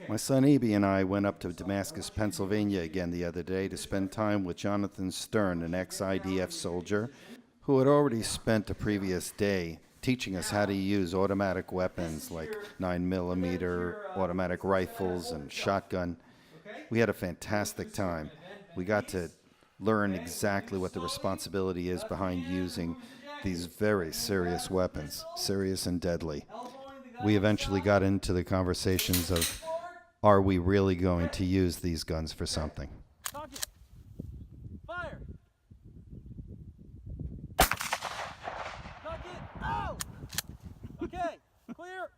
My son Eby and I went up to Damascus, Pennsylvania again the other day to spend time with Jonathan Stern, an ex-IDF soldier who had already spent the previous day teaching us how to use automatic weapons like 9mm automatic rifles and shotgun. We had a fantastic time. We got to learn exactly what the responsibility is behind using these very serious weapons, serious and deadly. We eventually got into the conversations of, are we really going to use these guns for something? Fire! Knock it out! Okay, clear.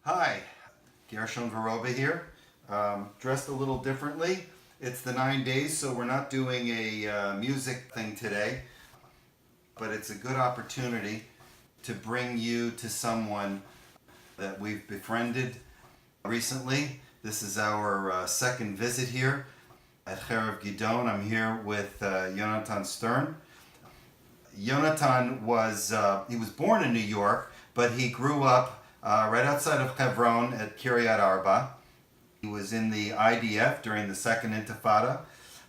Hi, Gershon Varoba here. Dressed a little differently. It's the 9 days, so we're not doing a music thing today, but it's a good opportunity to bring you to someone that we've befriended recently. This is our second visit here at Cherev Gidon. I'm here with Yonatan Stern. Yonatan he was born in New York, but he grew up right outside of Hebron at Kiryat Arba. He was in the IDF during the Second Intifada,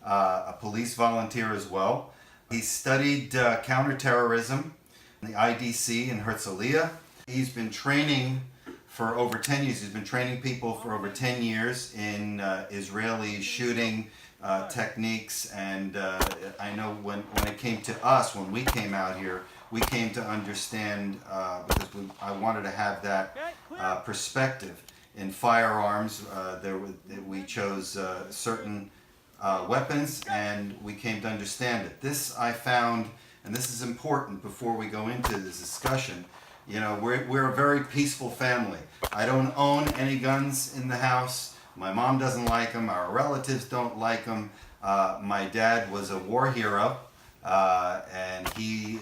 a police volunteer as well. He studied counterterrorism in the IDC in Herzliya. He's been training for over 10 years. He's been training people for over 10 years in Israeli shooting techniques, and I know when it came to us, when we came out here, we came to understand because I wanted to have that perspective in firearms. We chose certain weapons, and we came to understand it. This I found, and this is important before we go into this discussion. You know, we're a very peaceful family. I don't own any guns in the house. My mom doesn't like them. Our relatives don't like them. My dad was a war hero, and he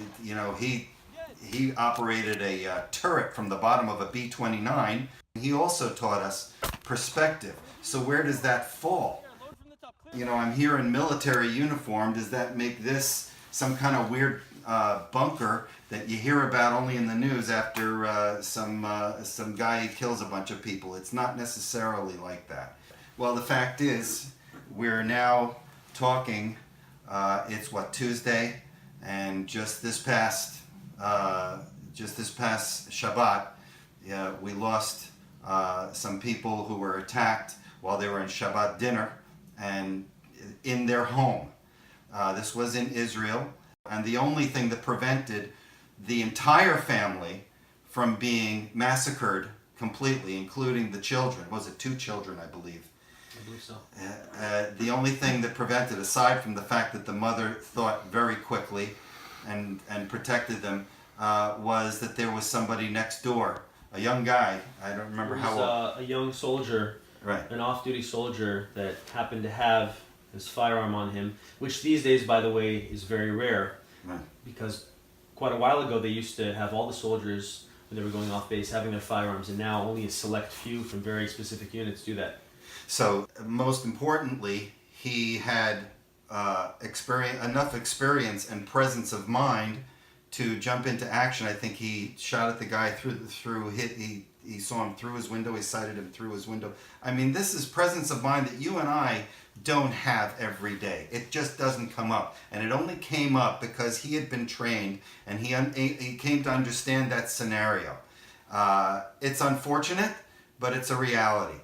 operated a turret from the bottom of a B-29. He also taught us perspective. So where does that fall? You know, I'm here in military uniform. Does that make this some kind of weird bunker that you hear about only in the news after some guy kills a bunch of people? It's not necessarily like that. Well, the fact is, we're now talking. It's Tuesday, and just this past Shabbat, we lost some people who were attacked while they were in Shabbat dinner and in their home. This was in Israel, and the only thing that prevented the entire family from being massacred completely, including the children, was it 2 children, I believe? I believe so. The only thing that prevented, aside from the fact that the mother thought very quickly and protected them, was that there was somebody next door, a young guy. I don't remember how old. A young soldier, Right. an off-duty soldier that happened to have his firearm on him, which these days, by the way, is very rare. Right. Because quite a while ago, they used to have all the soldiers, when they were going off base, having their firearms, and now only a select few from very specific units do that. So, most importantly, he had enough experience and presence of mind to jump into action. I think he shot at the guy he saw him through his window, he sighted him through his window. I mean, this is presence of mind that you and I don't have every day. It just doesn't come up. And it only came up because he had been trained and he came to understand that scenario. It's unfortunate, but it's a reality.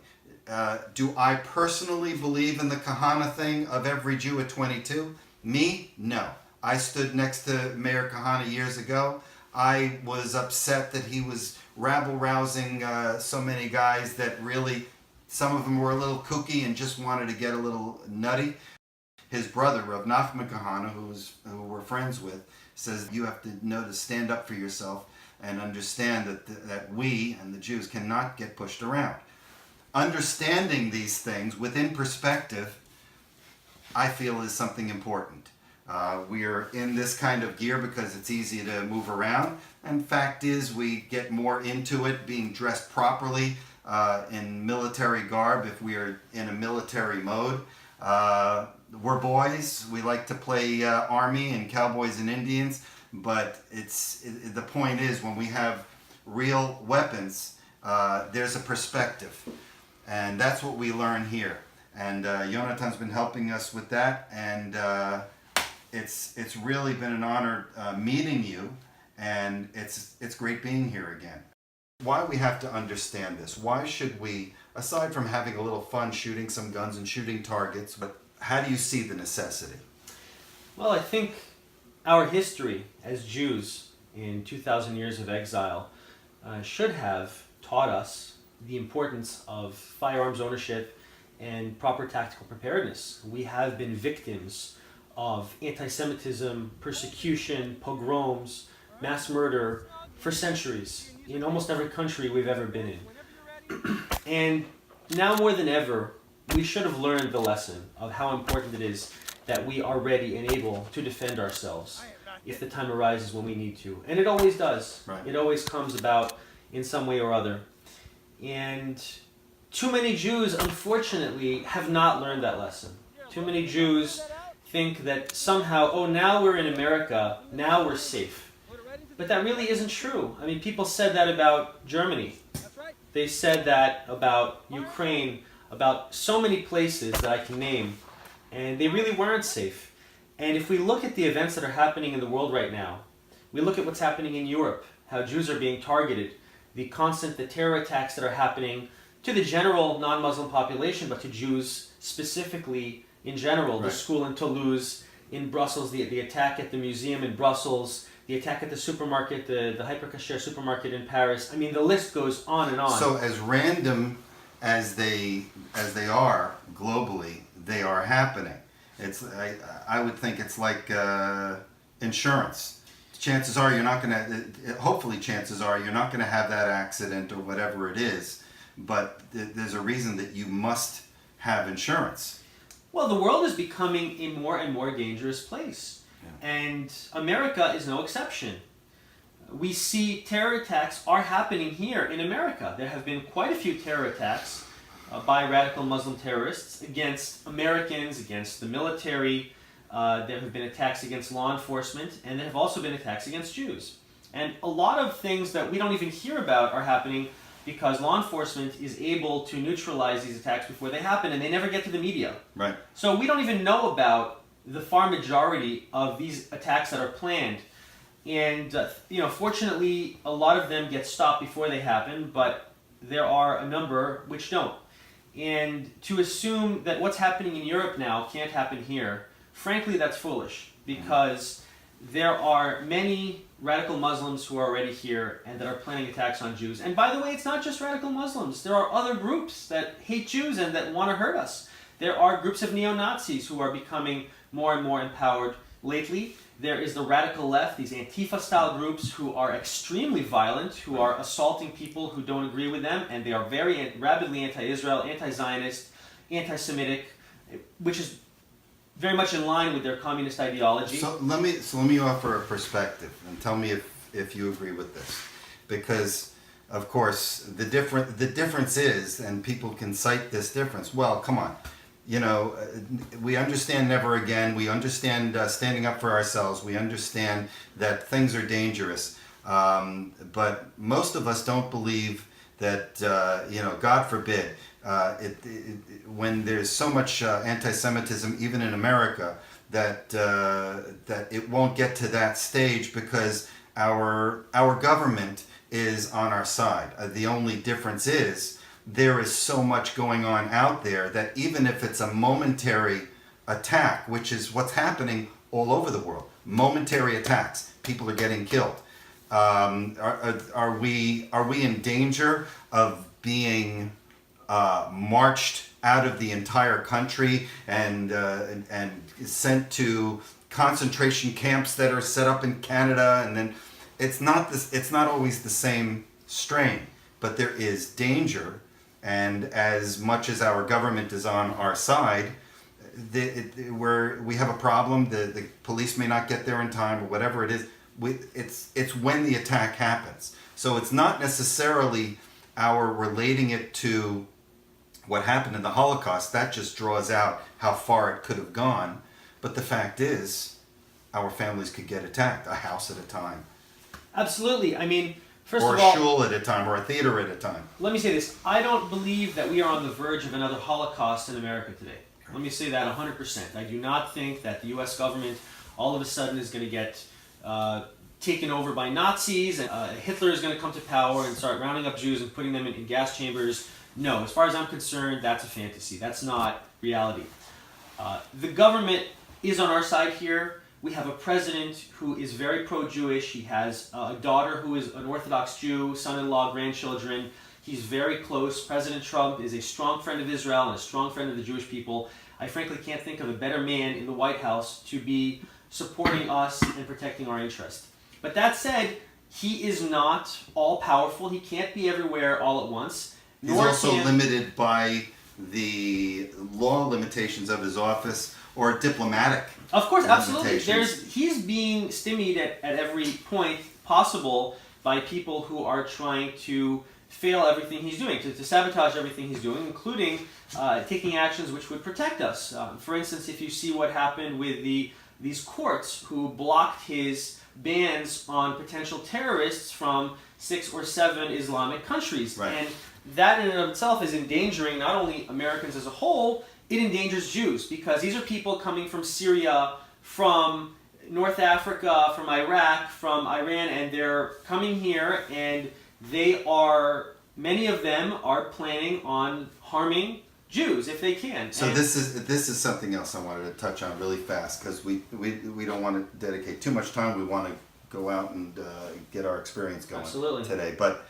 Do I personally believe in the Kahana thing of every Jew at 22? Me? No. I stood next to Mayor Kahana years ago. I was upset that he was rabble-rousing so many guys that really, some of them were a little kooky and just wanted to get a little nutty. His brother, Rav Nachman Kahana, who we're friends with, says you have to know to stand up for yourself and understand that we and the Jews cannot get pushed around. Understanding these things within perspective, I feel, is something important. We are in this kind of gear because it's easy to move around, and fact is we get more into it being dressed properly in military garb if we are in a military mode. We're boys, we like to play army and cowboys and Indians, but the point is when we have real weapons, there's a perspective. And that's what we learn here. And Jonathan's been helping us with that. And it's really been an honor meeting you. And it's great being here again. Why we have to understand this? Why should we, aside from having a little fun shooting some guns and shooting targets, but how do you see the necessity? Well, I think our history as Jews in 2,000 years of exile should have taught us the importance of firearms ownership and proper tactical preparedness. We have been victims of anti-Semitism, persecution, pogroms, mass murder for centuries in almost every country we've ever been in. And now more than ever, we should have learned the lesson of how important it is that we are ready and able to defend ourselves if the time arises when we need to. And it always does. Right. It always comes about in some way or other. And too many Jews, unfortunately, have not learned that lesson. Too many Jews think that somehow, oh, now we're in America, now we're safe. But that really isn't true. I mean, people said that about Germany. They said that about Ukraine, about so many places that I can name, and they really weren't safe. And if we look at the events that are happening in the world right now, we look at what's happening in Europe, how Jews are being targeted, the terror attacks that are happening to the general non-Muslim population, but to Jews specifically in general, the school in Toulouse, in Brussels, the attack at the museum in Brussels, the attack at the supermarket, the Hyper Cacher supermarket in Paris. I mean, the list goes on and on. So as random as they are globally, they are happening. I would think it's like insurance. Chances are you're not going to, hopefully chances are you're not going to have that accident or whatever it is, but there's a reason that you must have insurance. Well, the world is becoming a more and more dangerous place. And America is no exception. We see terror attacks are happening here in America. There have been quite a few terror attacks by radical Muslim terrorists against Americans, against the military. There have been attacks against law enforcement, and there have also been attacks against Jews. And a lot of things that we don't even hear about are happening because law enforcement is able to neutralize these attacks before they happen, and they never get to the media. Right. So we don't even know about the far majority of these attacks that are planned. And, fortunately, a lot of them get stopped before they happen, but there are a number which don't. And to assume that what's happening in Europe now can't happen here, frankly, that's foolish, because there are many radical Muslims who are already here and that are planning attacks on Jews. And by the way, it's not just radical Muslims. There are other groups that hate Jews and that want to hurt us. There are groups of neo-Nazis who are becoming more and more empowered lately. There is the radical left, these Antifa-style groups who are extremely violent, who are assaulting people who don't agree with them, and they are very rabidly anti-Israel, anti-Zionist, anti-Semitic, which is very much in line with their communist ideology. So let me offer a perspective and tell me if you agree with this, because of course the difference is, and people can cite this difference. Well, come on. We understand never again. We understand standing up for ourselves. We understand that things are dangerous. But most of us don't believe that, God forbid, when there's so much anti-Semitism, even in America, that it won't get to that stage because our government is on our side. The only difference is there is so much going on out there that even if it's a momentary attack, which is what's happening all over the world, momentary attacks, people are getting killed. Are we in danger of being marched out of the entire country and sent to concentration camps that are set up in Canada? And then it's not always the same strain, but there is danger. And as much as our government is on our side, we have a problem. The police may not get there in time, or whatever it is. It's when the attack happens. So it's not necessarily our relating it to what happened in the Holocaust. That just draws out how far it could have gone. But the fact is, our families could get attacked, a house at a time. Absolutely. I mean, First or of a all, shul at a time, or a theater at a time. let me say this. I don't believe that we are on the verge of another Holocaust in America today. Let me say that 100%. I do not think that the U.S. government all of a sudden is going to get taken over by Nazis and Hitler is going to come to power and start rounding up Jews and putting them in gas chambers. No, as far as I'm concerned, that's a fantasy. That's not reality. The government is on our side here. We have a president who is very pro-Jewish. He has a daughter who is an Orthodox Jew, son-in-law, grandchildren. He's very close. President Trump is a strong friend of Israel and a strong friend of the Jewish people. I frankly can't think of a better man in the White House to be supporting us and protecting our interests. But that said, he is not all-powerful. He can't be everywhere all at once. He's also limited by the law limitations of his office or diplomatic Of course, absolutely. limitations. He's being stymied at every point possible by people who are trying to fail everything he's doing, to sabotage everything he's doing, including taking actions which would protect us. For instance, if you see what happened with these courts who blocked his bans on potential terrorists from 6 or 7 Islamic countries. Right. And that in and of itself is endangering not only Americans as a whole, it endangers Jews because these are people coming from Syria, from North Africa, from Iraq, from Iran, and they're coming here and many of them are planning on harming Jews if they can. So And this is something else I wanted to touch on really fast because we don't want to dedicate too much time. We want to go out and get our experience going Absolutely. today. But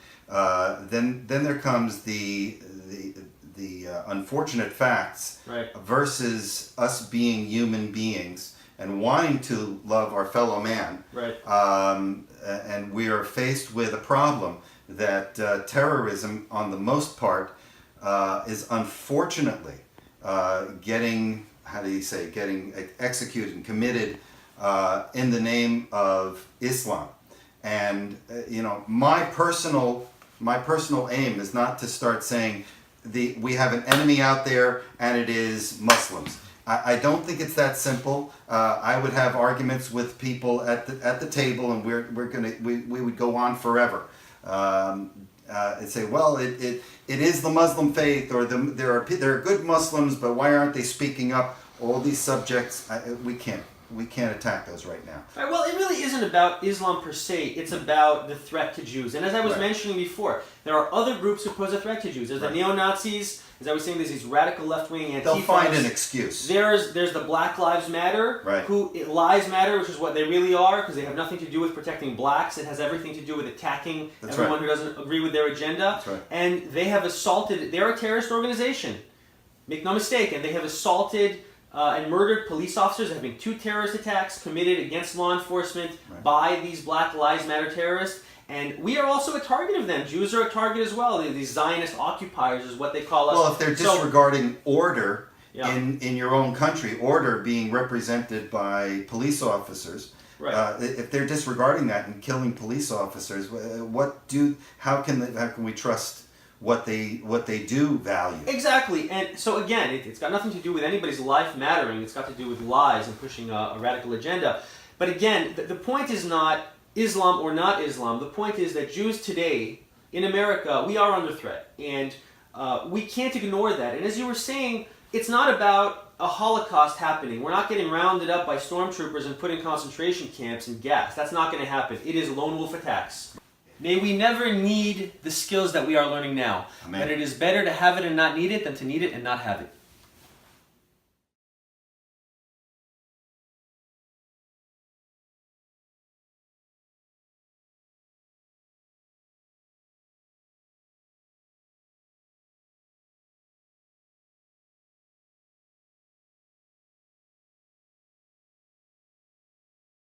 then there comes the unfortunate facts Right. versus us being human beings and wanting to love our fellow man. Right. And we are faced with a problem that terrorism, on the most part, is unfortunately getting executed and committed in the name of Islam. And my personal aim is not to start saying we have an enemy out there and it is Muslims. I don't think it's that simple. I would have arguments with people at the table, and we would go on forever. And say, well, it is the Muslim faith, or there are good Muslims, but why aren't they speaking up? All these subjects, we can't attack those right now. Right, well, it really isn't about Islam per se. It's about the threat to Jews. And as I was Right. mentioning before, there are other groups who pose a threat to Jews. There's Right. the neo-Nazis. As I was saying, there's these radical left-wing Antifas. They'll find an excuse. There's the Black Lives Matter, Right. Lies Matter, which is what they really are, because they have nothing to do with protecting blacks. It has everything to do with attacking That's everyone right. who doesn't agree with their agenda. That's right. And they have assaulted. They're a terrorist organization. Make no mistake. And they have assaulted and murdered police officers. There have been 2 terrorist attacks committed against law enforcement Right. by these Black Lives Matter terrorists. And we are also a target of them. Jews are a target as well. These Zionist occupiers is what they call us. Well, if they're So- disregarding order Yeah. in your own country, order being represented by police officers, Right. if they're disregarding that and killing police officers, how can we trust what they do value? Exactly, and so again, it's got nothing to do with anybody's life mattering. It's got to do with lies and pushing a radical agenda. But again, the point is not Islam or not Islam. The point is that Jews today in America, we are under threat, and we can't ignore that. And as you were saying, it's not about a Holocaust happening. We're not getting rounded up by stormtroopers and put in concentration camps and gassed. That's not going to happen. It is lone wolf attacks. May we never need the skills that we are learning now. Amen. But it is better to have it and not need it than to need it and not have it.